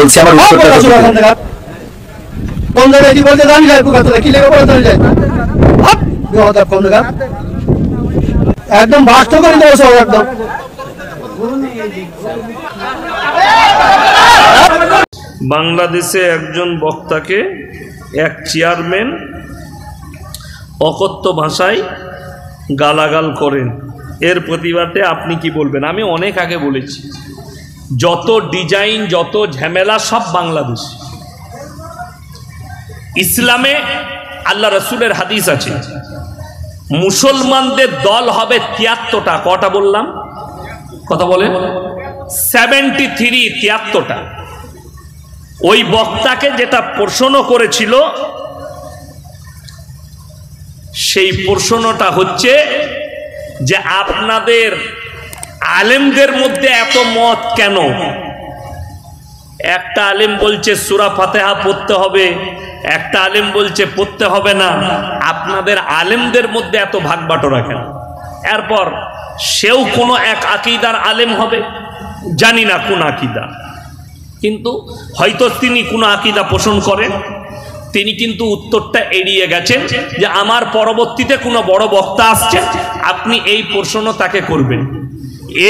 বলছি, আমার উত্তরটা কোন জায়গায় কি বলতে জানি যায়, কি লেগে পড়ে জানি যায় একদম বাস্তব করে দেওয়া সব একদম। বাংলাদেশে একজন বক্তাকে এক চেয়ারম্যান অকথ্য ভাষায় গালাগাল করেন, এর প্রতিবাদে আপনি কি বলবেন? আমি অনেক আগে বলেছি, যত ডিজাইন যত ঝামেলা সব বাংলাদেশ। ইসলামে আল্লাহ রসুলের হাদিস আছে, মুসলমানদের দল হবে 73টা। কটা বললাম? কথা বলেন 73, 73টা। ওই বক্তাকে যেটা প্রশ্ন করেছিল সেই প্রশ্নটা হচ্ছে যে আপনাদের আলেমদের মধ্যে এত মত কেন? একটা আলেম বলছে সূরা ফাতিহা পড়তে হবে, একটা আলেম বলছে পড়তে হবে না। আপনাদের আলেমদের মধ্যে এত ভাগ বাটোরা কেন? এরপর সেও কোনো এক আকীদার আলেম হবে, জানি না কোন আকীদা, কিন্তু হয়তো তিনি কোনো আকীদা পোষণ করেন। তিনি কিন্তু উত্তরটা এড়িয়ে গেছেন যে আমার পরবর্তীতে কোনো বড় বক্তা আসছেন, আপনি এই প্রশ্ন তাকে করবেন।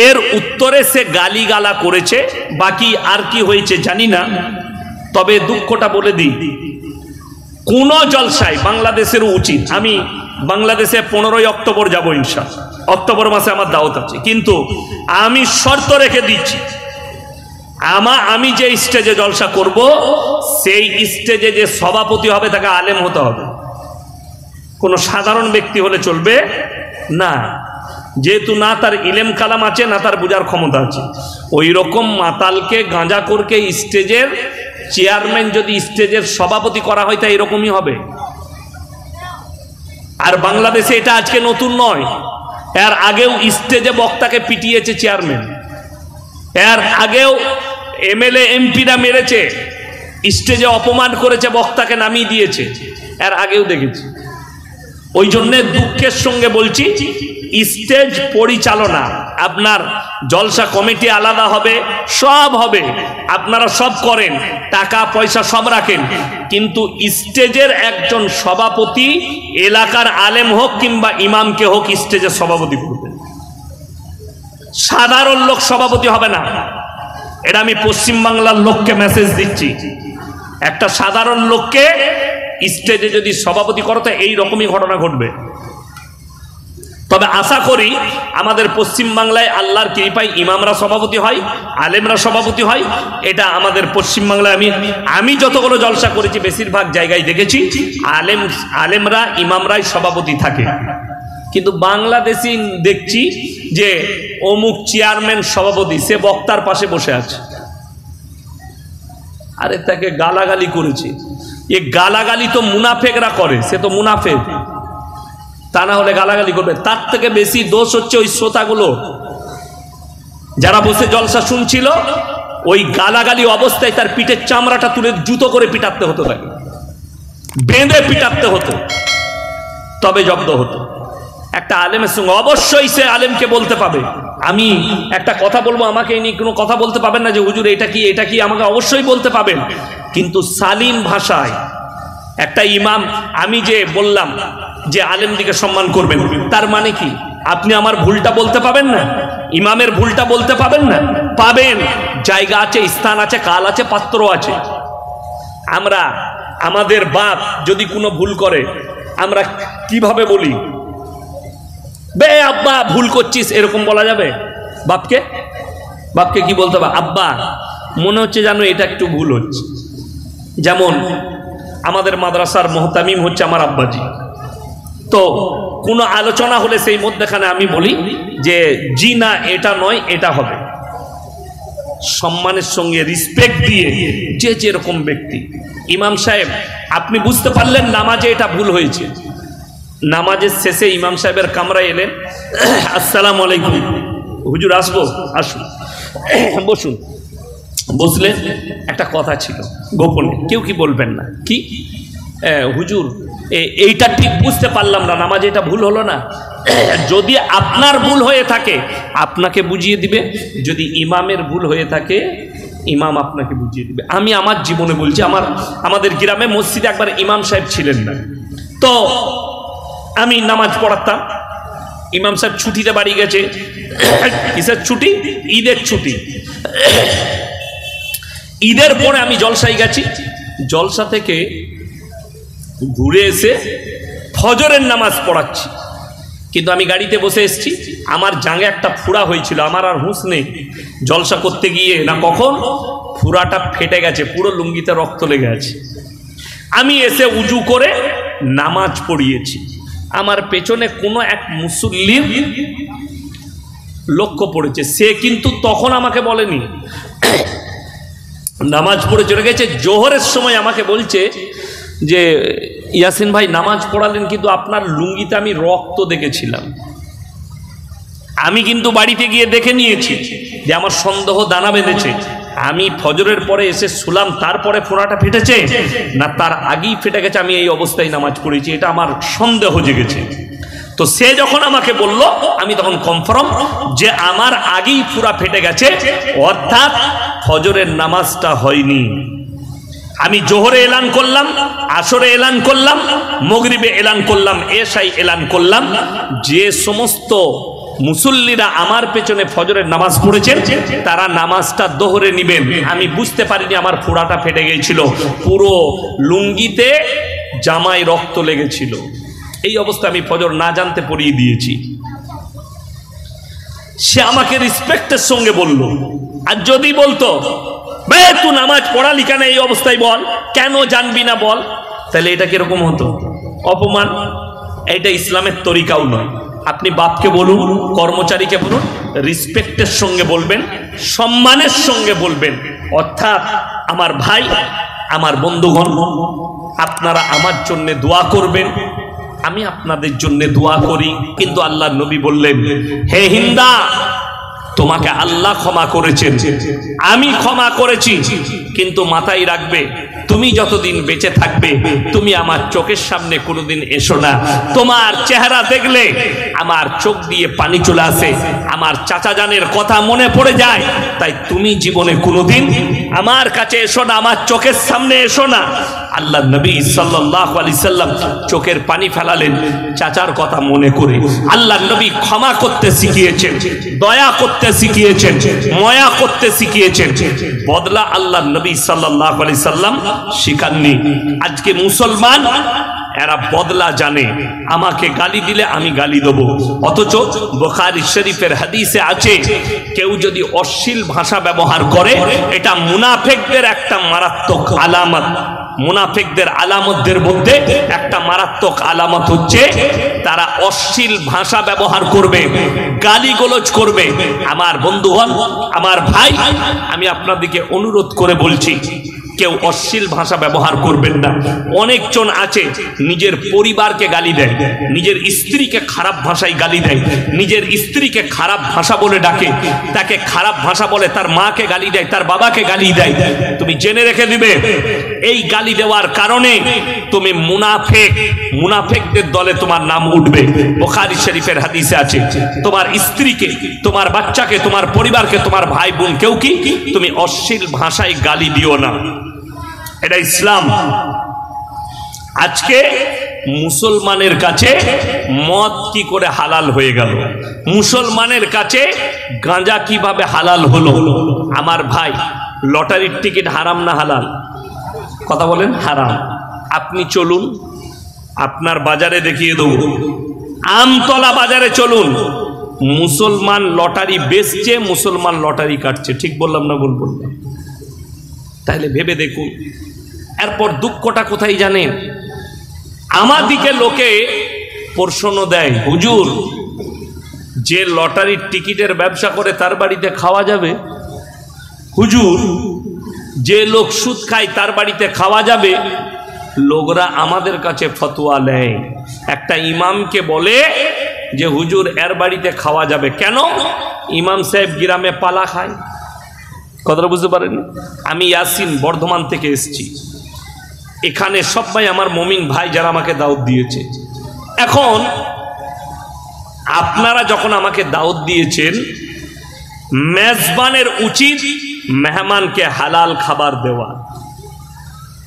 এর উত্তরে সে গালিগালা করেছে, বাকি আর কি হয়েছে জানি না। তবে দুঃখটা বলে দিই, কোন জলসায় বাংলাদেশেরও উচিত, আমি বাংলাদেশে 15ই অক্টোবর যাব ইনশাআল্লাহ, অক্টোবর মাসে আমার দাওয়াত আছে, কিন্তু আমি শর্ত রেখে দিচ্ছি, আমি যে স্টেজে জলসা করব সেই স্টেজে যে সভাপতি হবে তাকে আলেম হতে হবে, কোনো সাধারণ ব্যক্তি হলে চলবে না। যেহেতু না তার ইলেম কালাম আছে না তার বোঝার ক্ষমতা আছে, ওই রকম মাতালকে গাঁজাখোরকে স্টেজের চেয়ারম্যান যদি স্টেজের সভাপতি করা হয় তা এরকমই হবে। আর বাংলাদেশে এটা আজকে নতুন নয়, এর আগেও স্টেজে বক্তাকে পিটিয়েছে চেয়ারম্যান, এর আগেও এমএলএ এমপিরা মেরেছে, স্টেজে অপমান করেছে, বক্তাকে নামিয়ে দিয়েছে, এর আগেও দেখেছি। ওই জন্যে দুঃখের সঙ্গে বলছি, স্টেজ পরিচালনা আপনার জলসা কমিটি আলাদা হবে, সব হবে, আপনারা সব করেন, টাকা পয়সা সব রাখেন, কিন্তু স্টেজের একজন সভাপতি এলাকার আলেম হোক কিংবা ইমামকে হোক স্টেজের সভাপতি করবেন, সাধারণ লোক সভাপতি হবে না। এটা আমি পশ্চিমবাংলার লোককে মেসেজ দিচ্ছি, একটা সাধারণ লোককে স্টেজে যদি সভাপতি করো তো এইরকমই ঘটনা ঘটবে। তবে আশা করি আমাদের পশ্চিমবাংলায় আল্লাহর কৃপায় ইমামরা সভাপতি হয়, আলেমরা সভাপতি হয়। এটা আমাদের পশ্চিমবাংলায় আমি যতগুলো জলসা করেছি বেশিরভাগ জায়গায় দেখেছি আলেমরা ইমামরাই সভাপতি থাকে। কিন্তু বাংলাদেশি দেখছি যে অমুক চেয়ারম্যান সভাপতি, সে বক্তার পাশে বসে আছে, আরে তাকে গালাগালি করেছে। এ গালাগালি তো মুনাফেকরা করে, সে তো মুনাফেক, তা না হলে গালাগালি করবে। তার থেকে বেশি দোষ হচ্ছে ওই শ্রোতাগুলো যারা বসে জলসা শুনছিল, ওই গালাগালি অবস্থায় তার পিঠের চামড়াটা তুলে জুতো করে পিটাতে হতো, তাকে বেঁধে পিটাতে হতো, তবে জব্দ হতো। একটা আলেমের সঙ্গে অবশ্যই সে আলেমকে বলতে পাবে, আমি একটা কথা বলবো, আমাকে এই নিয়ে কোনো কথা বলতে পাবেন না যে হুজুর এটা কি এটা কি, আমাকে অবশ্যই বলতে পাবেন, কিন্তু সালিম ভাষায়। একটা ইমাম, আমি যে বললাম যে আলেমদিকে সম্মান করবেন, তার মানে কি আপনি আমার ভুলটা বলতে পাবেন না? ইমামের ভুলটা বলতে পাবেন না? পাবেন, জায়গা আছে, স্থান আছে, কাল আছে, পাত্র আছে। আমরা আমাদের বাপ যদি কোনো ভুল করে আমরা কিভাবে বলি? বে আব্বা ভুল করছিস, এরকম বলা যাবে? বাপকে কি বলতে হবে? আব্বা মনে হচ্ছে জানো এটা একটু ভুল হচ্ছে। যেমন আমাদের মাদ্রাসার মোহতামিম হচ্ছে আমার আব্বাজি, তো কোনো আলোচনা হলে সেই মধ্যেখানে আমি বলি যে জি না এটা নয় এটা হবে, সম্মানের সঙ্গে রিসপেক্ট দিয়ে, যে যেরকম ব্যক্তি। ইমাম সাহেব আপনি বুঝতে পারলেন নামাজে এটা ভুল হয়েছে, নামাজের শেষে ইমাম সাহেবের কামরায় এলেন, আসসালামু আলাইকুম হুজুর, আসবো? আসুন, বসুন। বসলেন, একটা কথা ছিল গোপনে, কেউ কি বলবেন না। কি হুজুর এইটা ঠিক বুঝতে পারলাম না, নামাজে এটা ভুল হলো না। যদি আপনার ভুল হয়ে থাকে আপনাকে বুঝিয়ে দিবে, যদি ইমামের ভুল হয়ে থাকে ইমাম আপনাকে বুঝিয়ে দিবে। আমি আমার জীবনে বলছি, আমাদের গ্রামে মসজিদে একবার ইমাম সাহেব ছিলেন না, তো আমি নামাজ পড়াতাম। ইমাম সাহেব ছুটিতে বাড়ি গেছে। কিসের ছুটি? ঈদের ছুটি। ঈদের পরে আমি জলসায় গেছি, জলসা থেকে ঘুরে এসে ফজরের নামাজ পড়াচ্ছি, কিন্তু আমি গাড়িতে বসে এসেছি। আমার জাঙ্গে একটা ফুড়া হয়েছিল, আমার আর হুঁশ নেই। জলসা করতে গিয়ে না কখন ফুড়াটা ফেটে গেছে, পুরো লুঙ্গিতে রক্ত লেগে আছে। আমি এসে উজু করে নামাজ পড়িয়েছি। আমার পেছনে কোনো এক মুসল্লির লক্ষ্য পড়েছে, সে কিন্তু তখন আমাকে বলেনি, নামাজ পড়ে চলে গেছে। জোহরের সময় আমাকে বলছে যে ইয়াসিন ভাই নামাজ পড়ালেন, কিন্তু আপনার লুঙ্গিতে আমি রক্ত দেখেছিলাম। আমি কিন্তু বাড়িতে গিয়ে দেখে নিয়েছি যে আমার সন্দেহ দানা বেঁধেছে। আমি ফজরের পরে এসে শুলাম, তারপরে ফোঁড়াটা ফেটেছে না তার আগেই ফেটে গেছে, আমি এই অবস্থায় নামাজ পড়েছি, এটা আমার সন্দেহ জেগেছে। তো সে যখন আমাকে বলল, আমি তখন কনফার্ম যে আমার আগেই পুরা ফেটে গেছে, অর্থাৎ ফজরের নামাজটা হয়নি। আমি জোহরে এলান করলাম, আসরে এলান করলাম, মাগরিবে এলান করলাম, এশাই এলান করলাম। যে সমস্ত মুসল্লিরা আমার পেছনে ফজরের নামাজ পড়েছেন তারা নামাজটা দোহরে নিবেন। আমি বুঝতে পারিনি আমার ফোঁড়াটা ফেটে গিয়েছিল, পুরো লুঙ্গিতে জামায় রক্ত লেগেছিল। এই অবস্থা আমি ফজর না জানতে পড়িয়ে দিয়েছি। সে আমাকে রেসপেক্টের সঙ্গে বলল, আর যদি বলতো তুই নামাজ পড়ালি কেন এই অবস্থায়, বল কেন জানবি না বল, তাহলে এটা কিরকম হতো? অপমান। এটা ইসলামের তরিকাও নয়। আপনি বাপকে বলুন, কর্মচারীকে বলুন, রেসপেক্টের সঙ্গে বলবেন, সম্মানের সঙ্গে বলবেন। অর্থাৎ আমার ভাই, আমার বন্ধুগণ, আপনারা আমার জন্য দোয়া করবেন, আমি আপনাদের জন্য দোয়া করি। কিন্তু আল্লাহর নবী বললেন, হে হিন্দা, তোমাকে আল্লাহ ক্ষমা করেছেন, আমি ক্ষমা করেছি, কিন্তু মাথায় রাখবে তুমি যতদিন বেঁচে থাকবে তুমি আমার চোখের সামনে কোনোদিন এসো না। তোমার চেহারা দেখলে আমার চোখ দিয়ে পানি চলে আসে, আমার চাচা জানের কথা মনে পড়ে যায়। তাই তুমি জীবনে কোনোদিন আমার কাছে এসো না, আমার চোখের সামনে এসো না। আল্লাহ নবী সাল্লাল্লাহু আলাইহি সাল্লাম চোখের পানি ফেলালেন চাচার কথা মনে করে। আল্লাহ নবী ক্ষমা করতে শিখিয়েছেন, দয়া করতে শিখিয়েছেন, মায়া করতে শিখিয়েছেন। বদলা আল্লাহ নবী সাল্লাল্লাহু আলাইহি সাল্লাম শিখাননি। আজকে মুসলমান এরা বদলা জানে, আমাকে গালি দিলে আমি গালি দেব। অথচ বুখারী শরীফের হাদিসে আছে, কেউ যদি অশ্লীল ভাষা ব্যবহার করে এটা মুনাফিকদের একটা মারাত্মক আলামত। মুনাফিকদের আলামতদের মধ্যে একটা মারাত্মক আলামত হচ্ছে তারা অশ্লীল ভাষা ব্যবহার করবে, গালিগালাজ করবে। আমার বন্ধুগণ, আমার ভাই, আমি আপনাদেরকে অনুরোধ করে বলছি, কেউ অশ্লীল ভাষা ব্যবহার করবেন না। অনেকজন আছে নিজের পরিবারকে গালি দেয়, নিজের স্ত্রীকে খারাপ ভাষায় গালি দেয়, নিজের স্ত্রীকে খারাপ ভাষা বলে ডাকে, তাকে খারাপ ভাষা বলে, তার মাকে গালি দেয়, তার বাবাকে গালি দেয়। তুমি জেনে রেখে দিবে, এই গালি দেওয়ার কারণে তুমি মুনাফিক, মুনাফিকদের দলে তোমার নাম উঠবে। বুখারী শরীফের হাদিসে আছে, তোমার স্ত্রীকে, তোমার বাচ্চাকে, তোমার পরিবারকে, তোমার ভাই বোন কেউ কি তুমি অশ্লীল ভাষায় গালি দিও না। এটা ইসলাম। আজকে মুসলমানের কাছে মদ কি করে হালাল হয়ে গেল, মুসলমানের কাছে গাঁজা কিভাবে হালাল হলো? আমার ভাই, লটারির টিকিট হারাম না হালাল? কথা বলেন, হারাম। আপনি চলুন, আপনার বাজারে দেখিয়ে দেব, আমতলা বাজারে চলুন, মুসলমান লটারি বেচছে, মুসলমান লটারি কাটছে। ঠিক বললাম না ভুল বললাম? তাহলে ভেবে দেখুন। এরপর দুঃখটা কোথায় জানেন? আমাদিকে লোকে প্রশ্ন দেয়, হুজুর, যে লটারির টিকিটের ব্যবসা করে তার বাড়িতে খাওয়া যাবে? হুজুর, যে লোক সুদ খায় তার বাড়িতে খাওয়া যাবে? লোকরা আমাদের কাছে ফতোয়া নেয়, একটা ইমামকে বলে যে হুজুর এর বাড়িতে খাওয়া যাবে। কেন? ইমাম সাহেব গ্রামে পালা খায়। কথাটা বুঝতে পারেন? আমি ইয়াসিন বর্ধমান থেকে এসেছি, এখানে সবাই আমার মুমিন ভাই যারা আমাকে দাওয়াত দিয়েছে। এখন আপনারা যখন আমাকে দাওয়াত দিয়েছেন, মেজবানের উচিত মেহমানকে হালাল খাবার দেওয়া।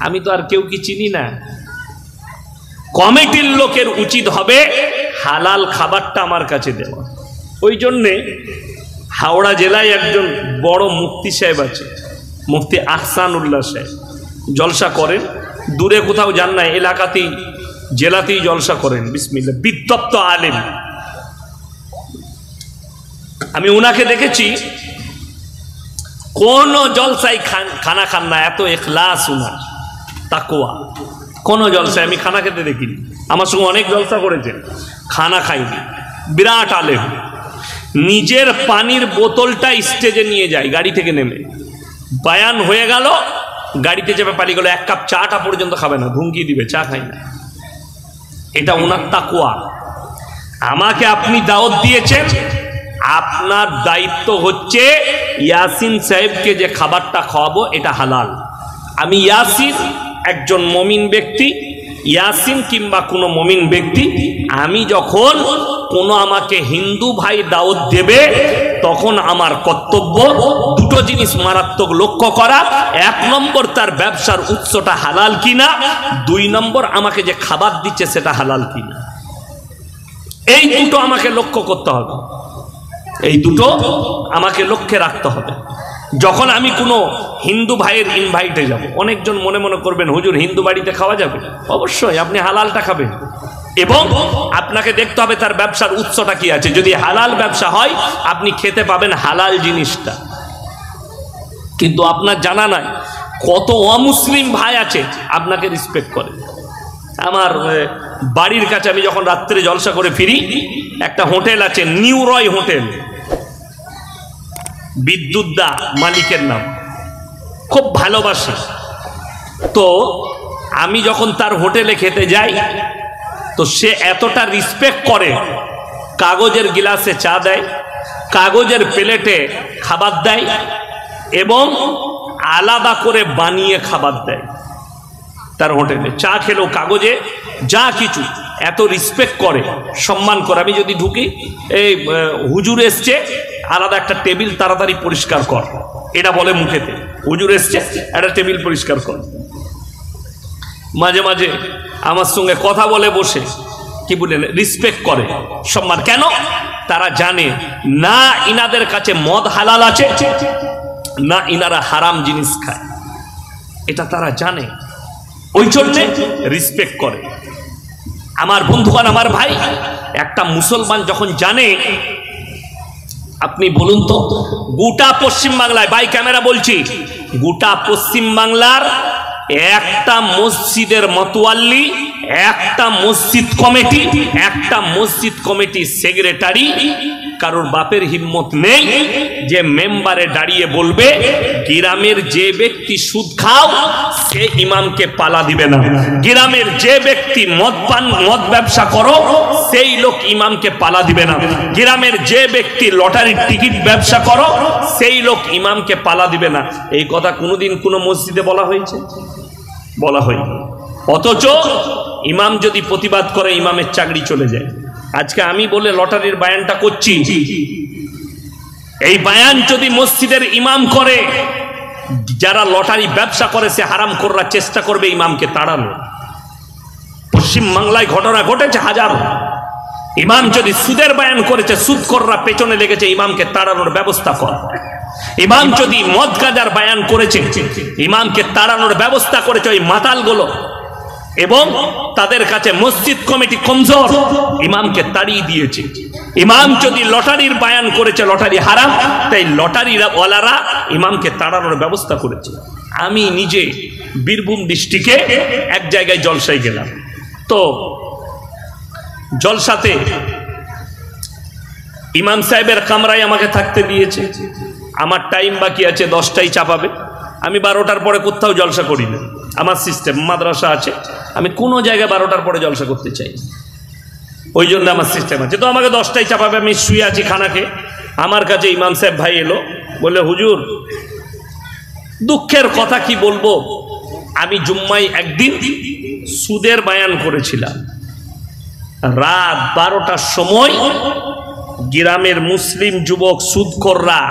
আমি তো আর কেউ কি চিনি না, কমিটির লোকের উচিত হবে হালাল খাবারটা আমার কাছে দেওয়া। ওই জন্যে হাওড়া জেলায় একজন বড় মুফতি সাহেব আছে, মুফতি আহসানুল্লাহ সাহেব, জলসা করেন, দূরে কোথাও যান না, এলাকাতেই জেলাতেই জলসা করেন। বিসমিল্লাহ, বিতপ্ত আলেম। আমি উনাকে দেখেছি কোন জলসায় খানা খান না, এত ইখলাস উনার, তাকওয়া। কোন জলসায় আমি খানা খেতে দেখিনি, আমার সঙ্গে অনেক জলসা করেছেন, খানা খাইনি। বিরাট আলেম। নিজের পানির বোতলটা স্টেজে নিয়ে যায় গাড়ি থেকে নেমে, বায়ান হয়ে গেল, গাড়িতে চেপে পালিয়ে গেল, এক কাপ চাটা পর্যন্ত খাবে না, ধুমকি দিবে, চা খাই না। এটা ওনার তাকওয়া। আমাকে আপনি দাওয়াত দিয়েছেন, আপনার দায়িত্ব হচ্ছে ইয়াসিন সাহেবকে যে খাবারটা খাওয়াবো এটা হালাল। আমি ইয়াসিন একজন মমিন ব্যক্তি, ইয়াসিন কিংবা কোনো মমিন ব্যক্তি, আমি যখন কোনো আমাকে হিন্দু ভাই দাওয়াত দেবে তখন আমার কর্তব্য দুটো জিনিস মারাত্মক লক্ষ্য করা। এক নম্বর, তার ব্যবসার উৎসটা হালাল কিনা, দুই নম্বর, আমাকে যে খাবার দিচ্ছে সেটা হালাল কিনা। এই দুটো আমাকে লক্ষ্য করতে হবে, এই দুটো আমাকে লক্ষ্যে রাখতে হবে। যখন আমি কোনো হিন্দু ভাইয়ের ইনভাইটে যাব, অনেকজন মনে মনে করবেন হুজুর হিন্দু বাড়িতে খাওয়া যাবে? অবশ্যই, আপনি হালালটা খাবেন এবং আপনাকে দেখতে হবে তার ব্যবসার উৎসটা কি আছে। যদি হালাল ব্যবসা হয় আপনি খেতে পাবেন হালাল জিনিসটা। কিন্তু আপনার জানা নাই কত অমুসলিম ভাই আছে আপনাকে রেসপেক্ট করে। আমার বাড়ির কাছে আমি যখন রাত্রে জলসা করে ফিরি, একটা হোটেল আছে, নিউ রয় হোটেল, বিদ্যুৎ দা মালিকের নাম, খুব ভালোবাসি। তো আমি যখন তার হোটেলে খেতে যাই তো সে এতটা রেসপেক্ট করে, কাগজের গিলাসে চা দেয়, কাগজের প্লেটে খাবার দেয় এবং আলাদা করে বানিয়ে খাবার দেয়। তার হোটেলে চা খেলেও কাগজে যা কিছু এত রেসপেক্ট করে, সম্মান করে। আমি যদি ঢুকি, এই হুজুর এসছে, আলাদা একটা টেবিল তাড়াতাড়ি পরিষ্কার কর, এটা বলে মুখেতে, হুজুর এসছে একটা টেবিল পরিষ্কার কর। মাঝে মাঝে আমার সঙ্গে কথা বলে বসে, কি বলেন, রেসপেক্ট করে, সম্মান। কেন? তারা জানে না ইনাদের কাছে মদ হালাল আছে, না ইনারা হারাম জিনিস খায়, এটা তারা জানে, ওই জন্যে রেসপেক্ট করে। আমার বন্ধুগণ, আমার ভাই, একটা মুসলমান যখন জানে, আপনি বলুন তো, গোটা পশ্চিম বাংলায়, বাই ক্যামেরা বলছি, গোটা পশ্চিম বাংলার একটা মসজিদের মতোয়াল্লি, একটা মসজিদ কমিটি, একটা মসজিদ কমিটির সেক্রেটারি, কারোর বাপের হিম্মত নেই যে মেম্বারে দাঁড়িয়ে বলবে গ্রামের যে ব্যক্তি সুদ খাও সে ইমামকে পালা দিবে না, গ্রামের যে ব্যক্তি মদ ব্যবসা করো সেই লোক ইমামকে পালা দিবে না, গ্রামের যে ব্যক্তি লটারির টিকিট ব্যবসা করো সেই লোক ইমামকে পালা দিবে না। এই কথা কোনোদিন কোনো মসজিদে বলা হয়েছে? বলা হয়নি। অথচ ইমাম যদি প্রতিবাদ করে ইমামের চাকরি চলে যায়। আজকে আমি বলে লটারির বায়ানটা করছি, এই বায়ান যদি মসজিদের ইমাম করে, যারা লটারি ব্যবসা করে সে হারাম করার চেষ্টা করবে ইমামকে তাড়ানো। পশ্চিম বাংলায় ঘটনা ঘটেছে হাজারো। ইমাম যদি সুদের বায়ান করেছে, সুদখোররা পেছনে লেগেছে ইমামকে তাড়ানোর ব্যবস্থা কর। ইমাম যদি মদ গাঁজার বায়ান করেছে, ইমামকে তাড়ানোর ব্যবস্থা করেছে ওই মাতালগুলো, এবং তাদের কাছে মসজিদ কমিটি কমজোর, ইমামকে তাড়িয়ে দিয়েছে। ইমাম যদি লটারির বায়ান করেছে, লটারি হারাম, তাই লটারির ওয়ালারা ইমামকে তাড়ানোর ব্যবস্থা করেছে। আমি নিজে বীরভূম ডিস্ট্রিক্টে এক জায়গায় জলসায় গেলাম, তো জলসাতে ইমাম সাহেবের কামরায় আমাকে থাকতে দিয়েছে। আমার টাইম বাকি আছে, 10টায় চাপাবে। আমি 12টার পরে কোথাও জলসা করি না, আমার সিস্টেম, মাদ্রাসা আছে, আমি কোনো জায়গায় 12টার পরে জলসা করতে চাই, ওই জন্য আমার সিস্টেম আছে। তো আমাকে 10টায় চাপাবে, আমি শুয়ে আছি খানা খেয়ে। আমার কাছে ইমাম সাহেব ভাই এলো, বলে হুজুর দুঃখের কথা কি বলবো, আমি জুম্মায় একদিন সুদের বায়ান করেছিলাম, রাত 12টার সময় গ্রামের মুসলিম যুবক সুদখোররা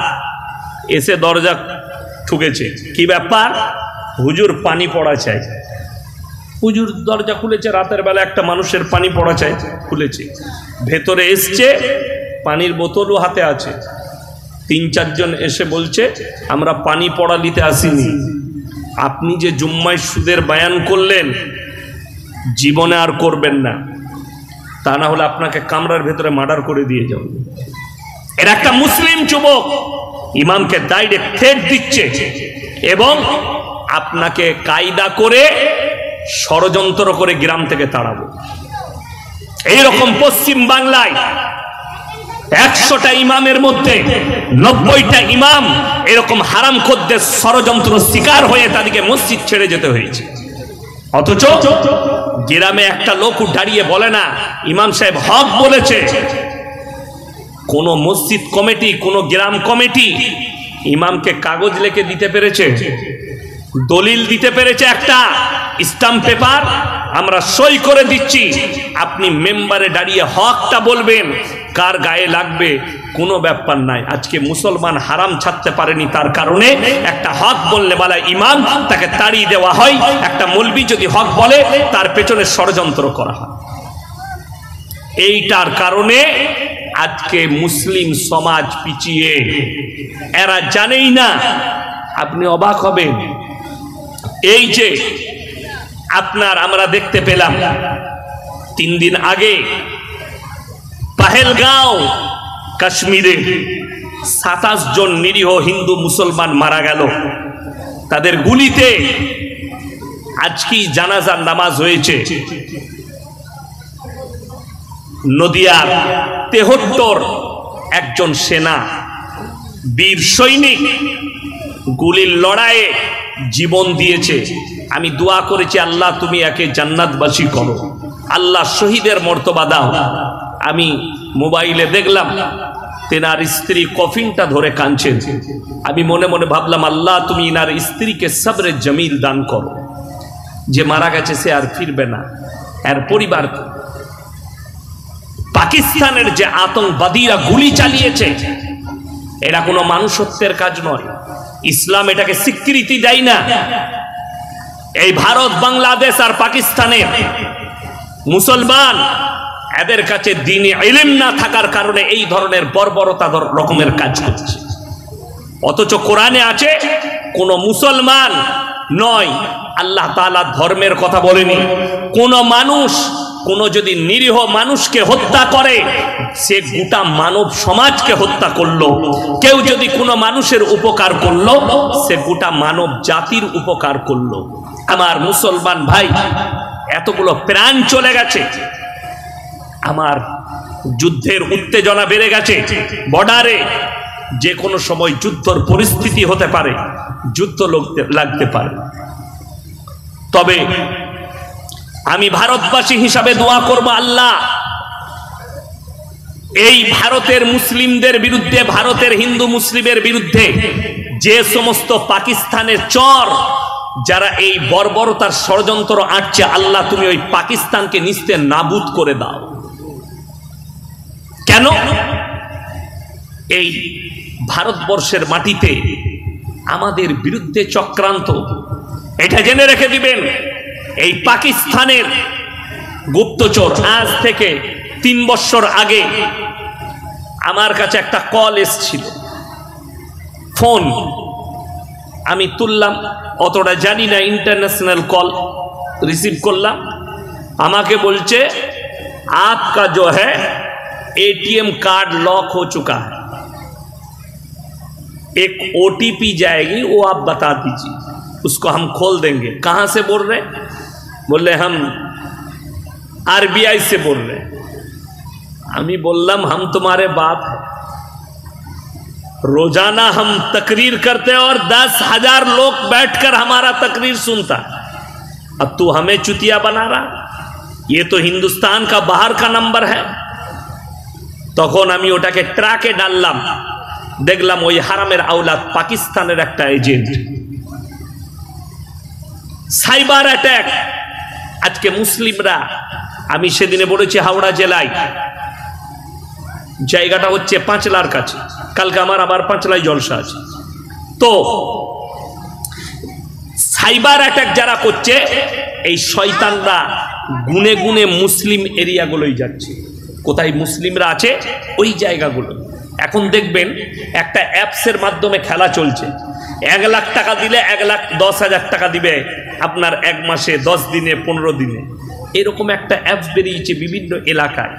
এসে দরজা ঠুকেছে। কি ব্যাপার? হুজুর পানি পড়া চাই। হুজুর দরজা খুলেছে, রাতের বেলা একটা মানুষের পানি পড়া চাই, খুলেছে, ভেতরে এসছে, পানির বোতলও হাতে আছে। ৩-৪ জন এসে বলছে আমরা পানি পড়া নিতে আসিনি, আপনি যে জুম্মায় সুদের বয়ান করলেন জীবনে আর করবেন না, তা না হলে আপনাকে কামরার ভেতরে মার্ডার করে দিয়ে যাব। এর একটা মুসলিম যুবক ইমামকে ডাইরেক্ট থ্রেট দিচ্ছে এবং আপনাকে কায়দা করে ষড়যন্ত্র করে গ্রাম থেকে তাড়াবো। এইরকম পশ্চিম বাংলায় 100টা ইমামের মধ্যে 90টা ইমাম এরকম হারামখোরদের ষড়যন্ত্র শিকার হয়ে তাদেরকে মসজিদ ছেড়ে যেতে হয়েছে। অথচ গ্রামে একটা লোক দাঁড়িয়ে বলে না ইমাম সাহেব হক বলেছে। কোন মসজিদ কমিটি, কোন গ্রাম কমিটি ইমামকে কাগজ লিখে দিতে পেরেছে, দলিল দিতে পেরেছে, একটা স্ট্যাম্প পেপার আমরা সই করে দিচ্ছি, আপনি মেম্বারে দাঁড়িয়ে হকটা বলবেন, কার গায়ে লাগবে কোনো ব্যাপার নাই। আজকে মুসলমান হারাম ছাড়তে পারেনি, তার কারণে একটা হক বললে বলা ইমাম তাকে তাড়িয়ে দেওয়া হয়, একটা মৌলবি যদি হক বলে তার পেছনে ষড়যন্ত্র করা হয়। এইটার কারণে আজকে মুসলিম সমাজ পিছিয়ে, এরা জানেই না। আপনি অবাক হবেন, এই যে আপনার আমরা দেখতে পেলাম 3 দিন আগে পাহেলগাঁও কাশ্মীরে 27 জন নিরীহ হিন্দু মুসলমান মারা গেল তাদের গুলিতে। আজকেই জানাজার নামাজ হয়েছে। নদিয়ার 73 একজন সেনা বীর সৈনিক গুলির লড়াইয়ে জীবন দিয়েছে। আমি দোয়া করেছি আল্লাহ তুমি একে জান্নাতবাসী করো, আল্লাহ শহীদের মর্তবা দাও। আমি মোবাইলে দেখলাম তেনার স্ত্রী কফিনটা ধরে কাঁদছেন। আমি মনে মনে ভাবলাম আল্লাহ তুমি ইনার স্ত্রীকে সবরে জমিল দান করো, যে মারা গেছে সে আর ফিরবে না, এর পরিবার। পাকিস্তানের যে আতঙ্কবাদীরা গুলি চালিয়েছে এরা কোনো মানুষত্বের কাজ নয়, ইসলাম এটাকে স্বীকৃতি দেয় না। এই ভারত, বাংলাদেশ আর পাকিস্তানের মুসলমান এদের কাছে দ্বীনি ইলম না থাকার কারণে এই ধরনের বর্বরতা রকমের কাজ করছে। অথচ কোরআনে আছে কোন মুসলমান নয়, আল্লাহ তাআলা ধর্মের কথা বলেনি। কোন মানুষ, কোন যদি নিরীহ মানুষকে হত্যা করে সে গোটা মানব সমাজকে হত্যা করলো। কেউ যদি কোনো মানুষের উপকার করলো সে গোটা মানব জাতির উপকার করলো। আমার মুসলমান ভাই, এতগুলো প্রাণ চলে গেছে, আমার যুদ্ধের উত্তেজনা বেড়ে গেছে, বর্ডারে যে কোনো সময় যুদ্ধের পরিস্থিতি হতে পারে, যুদ্ধ লাগতে পারে। তবে আমি ভারতবাসী হিসাবে দোয়া করব আল্লাহ এই ভারতের মুসলিমদের বিরুদ্ধে, ভারতের হিন্দু মুসলিমের বিরুদ্ধে যে সমস্ত পাকিস্তানের চর যারা এই বর্বরতার ষড়যন্ত্র আঁটছে, আল্লাহ তুমি ওই পাকিস্তানকে নিস্তে নাবুদ করে দাও। কেন? এই ভারতবর্ষের মাটিতে আমাদের বিরুদ্ধে চক্রান্ত, এটা জেনে রেখে দিবেন। এই পাকিস্তানের গুপ্তচর আজ থেকে 3 বছর আগে আমার কাছে একটা কল এসেছিল, ফোন আমি তুললাম, অতটা জানি না, ইন্টারন্যাশনাল কল রিসিভ করলাম। আমাকে বলছে आपका जो है एटीएम कार्ड लॉक हो चुका है, एक ओटीपी जाएगी वो आप बता दीजिए, उसको हम खोल देंगे। कहां से बोल रहे? बोले हम आरबीआई से बोल रहे। हमें बोललाम हम तुम्हारे बाप हैं, रोजाना हम तकरीर करते हैं और 10,000 लोग बैठकर हमारा तकरीर सुनता है, अब तू हमें चुतिया बना रहा? ये तो हिंदुस्तान का बाहर का नंबर है। তখন আমি ওটাকে ট্রাকে ডাললাম, দেখলাম ওই হারামের আওলাদ পাকিস্তানের একটা এজেন্ট। সাইবার অ্যাটাক আজকে মুসলিমরা, আমি সেদিনে বলেছি হাওড়া জেলায়, জায়গাটা হচ্ছে পাঁচলার কাছে, কালকে আমার আবার পাঁচলায় জলসা আছে। তো সাইবার অ্যাটাক যারা করছে এই শয়তানরা গুনে গুনে মুসলিম এরিয়াগুলোই যাচ্ছে। কোথায় মুসলিমরা আছে ওই জায়গাগুলো। এখন দেখবেন একটা অ্যাপসের মাধ্যমে খেলা চলছে, 1 লাখ টাকা দিলে 1,10,000 টাকা দিবে আপনার 1 মাসে, 10 দিনে, 15 দিনে। এরকম একটা অ্যাপস বেরিয়েছে বিভিন্ন এলাকায়।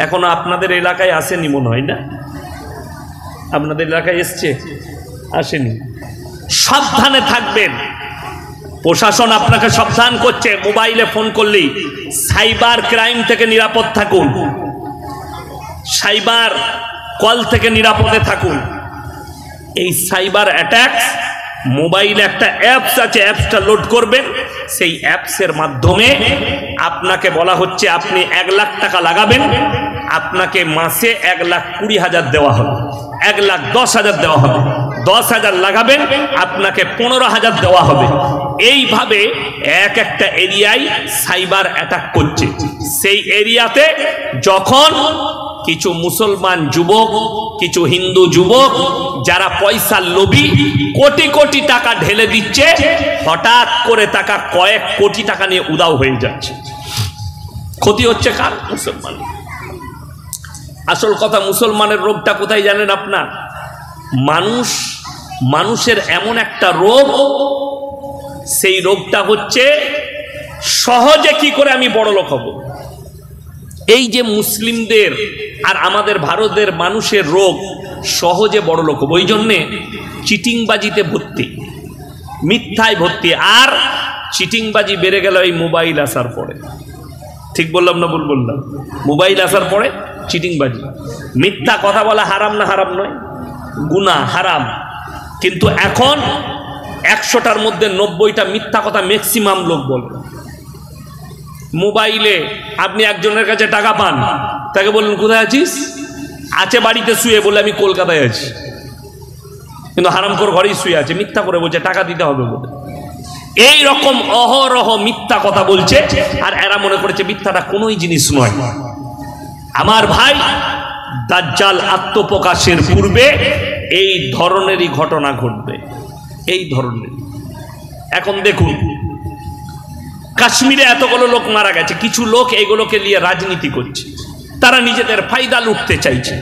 এখনো আপনাদের এলাকায় আসেনি মনে হয় না? আপনাদের এলাকায় এসছে? আসেনি। সাবধানে থাকবেন, প্রশাসন আপনাকে সাবধান করছে। মোবাইলে ফোন করলেই সাইবার ক্রাইম থেকে নিরাপদ থাকুন, সাইবার কল থেকে নিরাপদে থাকুন। এই সাইবার অ্যাটাক, মোবাইলে একটা অ্যাপস আছে, অ্যাপসটা লোড করবেন। সেই অ্যাপসের মাধ্যমে আপনাকে বলা হচ্ছে আপনি 1 লাখ টাকা লাগাবেন, আপনাকে মাসে 1,20,000 দেওয়া হবে, 1,10,000 দেওয়া হবে। 10,000 লাগাবেন, আপনাকে 15,000 দেওয়া হবে। এইভাবে একটা এরিয়ায় সাইবার অ্যাটাক করছে। সেই এরিয়াতে যখন কিছু মুসলমান যুবক, কিছু হিন্দু যুবক যারা পয়সার লোভী কোটি কোটি টাকা ঢেলে দিচ্ছে, হঠাৎ করে টাকা কয়েক কোটি টাকা নিয়ে উধাও হয়ে যাচ্ছে। ক্ষতি হচ্ছে কার? মুসলমান। আসল কথা, মুসলমানের রোগটা কোথায় জানেন আপনার? মানুষের এমন একটা রোগ, সেই রোগটা হচ্ছে সহজে কি করে আমি বড় লোক হব। এই যে মুসলিমদের আর আমাদের ভারতের মানুষের রোগ, সহজে বড় লোক হব। ওই জন্যে চিটিংবাজিতে ভর্তি, মিথ্যায় ভর্তি। আর চিটিংবাজি বেড়ে গেল এই মোবাইল আসার পরে। ঠিক বললাম না ভুল বললাম? মোবাইল আসার পরে চিটিংবাজি। মিথ্যা কথা বলা হারাম না? হারাম নয়, গুনাহ, হারাম। কিন্তু এখন 100টার মধ্যে 90টা মিথ্যা কথা ম্যাক্সিমাম লোক বলে। মোবাইলে আপনি একজনের কাছে টাকা পান, তাকে বললেন কোথায় আছিস? আছে বাড়িতে শুয়ে, বলে আমি কলকাতায় আছি। কিন্তু হারামখোর ঘরেই শুয়ে আছে, মিথ্যা করে বলছে টাকা দিতে হবে বলে। এই রকম অহরহ মিথ্যা কথা বলছে, আর এরা মনে করেছে মিথ্যাটা কোনোই জিনিস নয়। আমার ভাই, দাজ্জাল আত্মপ্রকাশের পূর্বে এই ধরনেরই ঘটনা ঘটবে, এই ধরনের। এখন দেখুন, কাশ্মীরে এতগুলো লোক মারা গেছে, কিছু লোক এগুলোকে নিয়ে রাজনীতি করছে, তারা নিজেদের ফায়দা লুটতে চাইছে।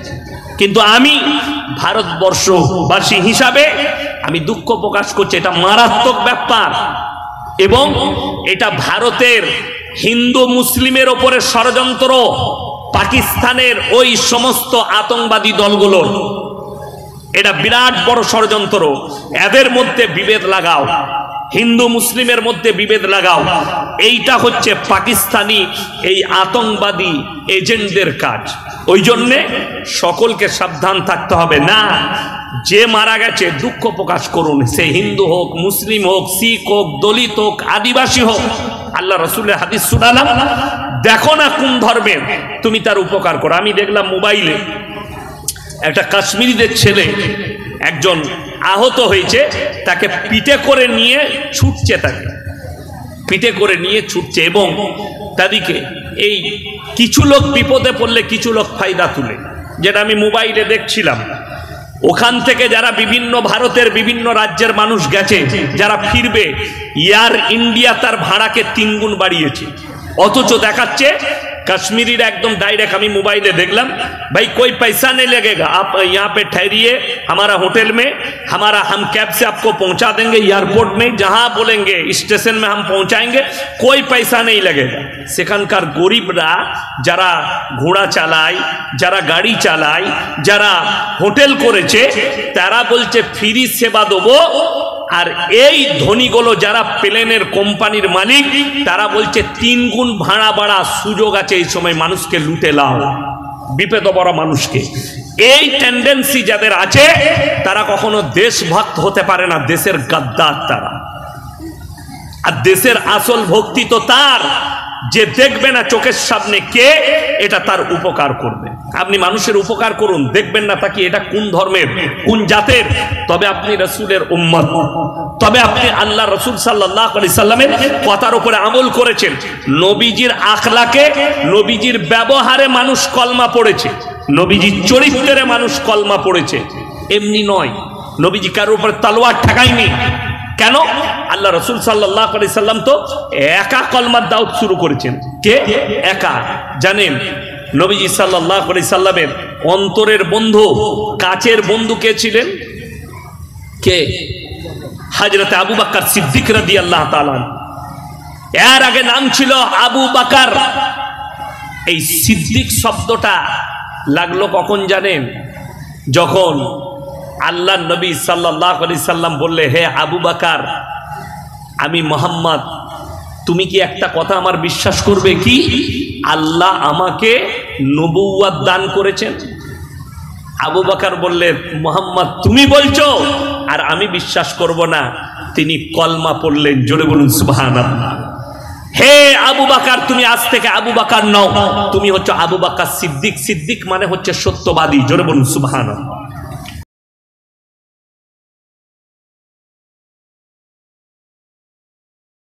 কিন্তু আমি ভারতবর্ষবাসী হিসাবে আমি দুঃখ প্রকাশ করছি, এটা মারাত্মক ব্যাপার। এবং এটা ভারতের হিন্দু মুসলিমের ওপরে ষড়যন্ত্র, পাকিস্তানের ওই সমস্ত আতঙ্কবাদী দলগুলোর এটা বিরাট বড় ষড়যন্ত্র। এদের মধ্যে বিভেদ লাগাও, হিন্দু মুসলিমের মধ্যে বিভেদ লাগাও। এইটা হচ্ছে পাকিস্তানি এই আতঙ্কবাদী এজেন্টদের কাজ। ওই জন্যে সকলকে সাবধান থাকতে হবে। না, যে মারা গেছে দুঃখ প্রকাশ করুন, সে হিন্দু হোক, মুসলিম হোক, শিখ হোক, দলিত হোক, আদিবাসী হোক। আল্লাহ রসুলের হাদিস শুনালাম, দেখো না কোন ধর্মের, তুমি তার উপকার করো। আমি দেখলাম মোবাইলে একটা কাশ্মীরিদের ছেলে একজন আহত হয়েছে, তাকে পিঠে করে নিয়ে ছুটছে, তাকে পিঠে করে নিয়ে ছুটছে। এবং তাদেরকে এই কিছু লোক বিপদে পড়লে কিছু লোক ফায়দা তুলে, যেটা আমি মোবাইলে দেখছিলাম। ওখান থেকে যারা বিভিন্ন ভারতের বিভিন্ন রাজ্যের মানুষ গেছে, যারা ফিরবে, এয়ার ইন্ডিয়া তার ভাড়াকে 3 গুণ বাড়িয়েছে। অথচ দেখাচ্ছে कश्मीरी एकदम डायरेक्ट हमें मोबाइल देखलम भाई कोई पैसा नहीं लगेगा, आप यहाँ पे ठहरिए हमारा होटल में, हमारा हम कैब से आपको पहुँचा देंगे एयरपोर्ट में, जहाँ बोलेंगे स्टेशन में हम पहुँचाएंगे, कोई पैसा नहीं लगेगा। सेखानकार गरीबरा যারা ঘোড়া চালায়, যারা গাড়ি চালায়, যারা হোটেল করেছে, তারা বলছে ফ্রি সেবা দেবো। আর এই ধনীগুলো যারা প্লেনের কোম্পানির মালিক, তারা বলছে 3 গুণ ভাড়া বাড়া সুযোগ আছে, এই সময় মানুষকে লুটে লাও, বিপদে পড়া মানুষকে। এই টেন্ডেন্সি যাদের আছে তারা কখনো দেশভক্ত হতে পারে না, দেশের গাদ্দার তারা। আর দেশের আসল ভক্তি তো তার যে দেখবে না চোখের সামনে কে এটা তার উপকার করবে। আপনি মানুষের উপকার করুন, দেখবেন না তাকে এটা কোন ধর্মের কোন জাতের, তবে আপনি রাসূলের উম্মত, তবে আপনি আল্লাহ রাসূল সাল্লাল্লাহু আলাইহি সাল্লামের কথার উপরে আমল করেছেন। নবীজির আখলাকে, নবীজির ব্যবহারে মানুষ কলমা পড়েছে, নবীজির চরিত্রে মানুষ কলমা পড়েছে, এমনি নয়। নবীজি কারোর উপরে তলোয়ার ঠেকায়নি, কেন? আল্লাহ রসুল সাল্লাল্লাহু আলাইহি সাল্লাম তো একা কলমার দাওয়াত শুরু করেছেন। কে একা? জানেন নবীজি সাল্লাল্লাহু আলাইহি সাল্লামের অন্তরের বন্ধু, কাছের বন্ধু কে ছিলেন? কে? হযরত আবু বকর সিদ্দিক রাদিয়াল্লাহু তাআলা। এর আগে নাম ছিল আবু বকর। এই সিদ্দিক শব্দটা লাগলো কখন জানেন? যখন আল্লাহর নবী সাল্লাল্লাহু আলাইহি সাল্লাম বললে, হে আবু বকর, আমি মুহাম্মদ, তুমি কি একটা কথা আমার বিশ্বাস করবে? কি? আল্লাহ আমাকে নবুয়ত দান করেছেন। আবু বকর বললেন, মুহাম্মদ তুমি বলছো আর আমি বিশ্বাস করব না? তিনি কলমা পড়লেন। জোরে বলুন সুবহানাল্লাহ। হে আবু বকর, তুমি আজ থেকে আবু বকর নও, তুমি হচ্ছে আবু বকর সিদ্দিক। সিদ্দিক মানে হচ্ছে সত্যবাদী। জোরে বলুন সুবহানাল্লাহ।